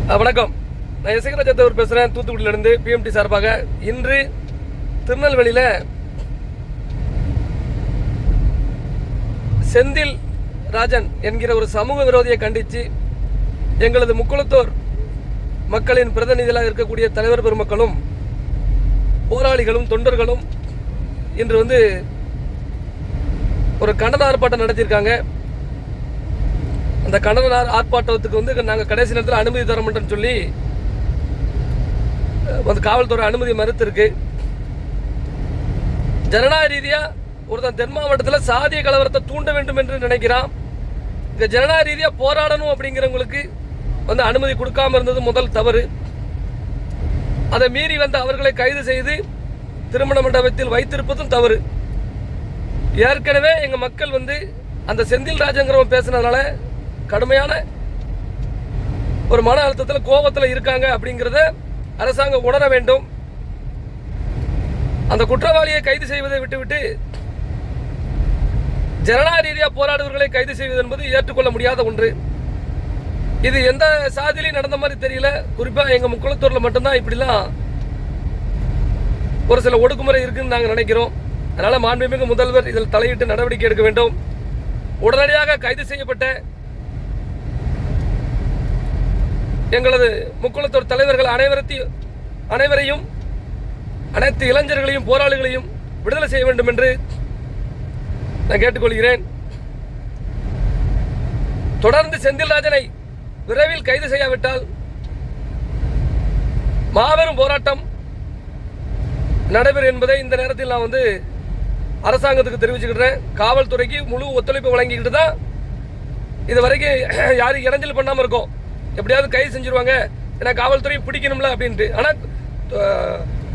வணக்கம். நான் இசைராஜத்தவர் பேசுகிறேன், தூத்துக்குடியிலிருந்து பிஎம்டி சார்பாக. இன்று திருநெல்வேலியில் செந்தில் ராஜன் என்கிற ஒரு சமூக விரோதியை கண்டித்து எங்களது முக்குளத்தூர் மக்களின் பிரதிநிதிகளாக இருக்கக்கூடிய தலைவர் பெருமக்களும் போராளிகளும் தொண்டர்களும் இன்று ஒரு கண்டன ஆர்ப்பாட்டம் நடத்தியிருக்காங்க. அந்த கண்டன ஆர்ப்பாட்டத்துக்கு நாங்கள் கடைசி நேரத்தில் அனுமதி தர மாட்டோம்னு சொல்லி காவல்துறை அனுமதி மறுத்திருக்கு. ஜனநாயக ரீதியாக ஒருத்தன் தென் மாவட்டத்தில் சாதிய கலவரத்தை தூண்ட வேண்டும் என்று நினைக்கிறான். இங்கே ஜனநாயக ரீதியாக போராடணும் அப்படிங்கிறவங்களுக்கு அனுமதி கொடுக்காம இருந்தது முதல் தவறு. அதை மீறி அவர்களை கைது செய்து திருமண மண்டபத்தில் வைத்திருப்பதும் தவறு. ஏற்கனவே எங்கள் மக்கள் அந்த செந்தில் ராஜங்கிறவன் பேசுனதுனால கடுமையான ஒரு மன அழுத்தத்தில் கோபத்தில் இருக்காங்க அப்படிங்கிறத அரசாங்கம் உணர வேண்டும். அந்த குற்றவாளியை கைது செய்வதை விட்டுவிட்டு ஜனநாயக ரீதியாக போராடுவர்களை கைது செய்வது என்பது ஏற்றுக்கொள்ள முடியாத ஒன்று. இது எந்த சாதியிலையும் நடந்த மாதிரி தெரியல. குறிப்பாக எங்கள் முக்குளத்தூரில் மட்டும்தான் இப்படிலாம் ஒரு சில ஒடுக்குமுறை இருக்குன்னு நாங்கள் நினைக்கிறோம். அதனால் மாண்புமிகு முதல்வர் இதில் தலையிட்டு நடவடிக்கை எடுக்க வேண்டும். உடனடியாக கைது செய்யப்பட்ட எங்களது முக்குளத்தூர் தலைவர்கள் அனைவரையும் அனைத்து இளைஞர்களையும் போராளிகளையும் விடுதலை செய்ய வேண்டும் என்று நான் கேட்டுக்கொள்கிறேன். தொடர்ந்து செந்தில்ராஜனை விரைவில் கைது செய்யாவிட்டால் மாபெரும் போராட்டம் நடைபெறும் என்பதை இந்த நேரத்தில் நான் அரசாங்கத்துக்கு தெரிவிச்சுக்கிட்டேன். காவல்துறைக்கு முழு ஒத்துழைப்பு வழங்கிக்கிட்டு தான் இது வரைக்கும் யாரும் இடைஞ்சல் பண்ணாமல் இருக்கும். எப்படியாவது கைது செஞ்சிருவாங்க, ஏன்னா காவல்துறையை பிடிக்கணும்ல அப்படின்ட்டு. ஆனால்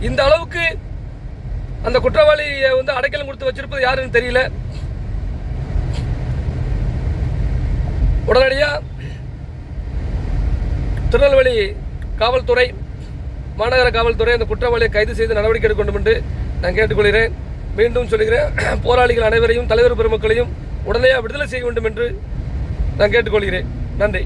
இந்த அளவுக்கு அந்த குற்றவாளியை அடைக்கலம் கொடுத்து வச்சிருப்பது யாருன்னு தெரியல. உடனடியாக திருநெல்வேலி காவல்துறை, மாநகர காவல்துறை அந்த குற்றவாளியை கைது செய்து நடவடிக்கை எடுக்க வேண்டும் என்று நான் கேட்டுக்கொள்கிறேன். மீண்டும் சொல்கிறேன், போராளிகள் அனைவரையும் தலைவர் பெருமக்களையும் உடனடியாக விடுதலை செய்ய வேண்டும் என்று நான் கேட்டுக்கொள்கிறேன். நன்றி.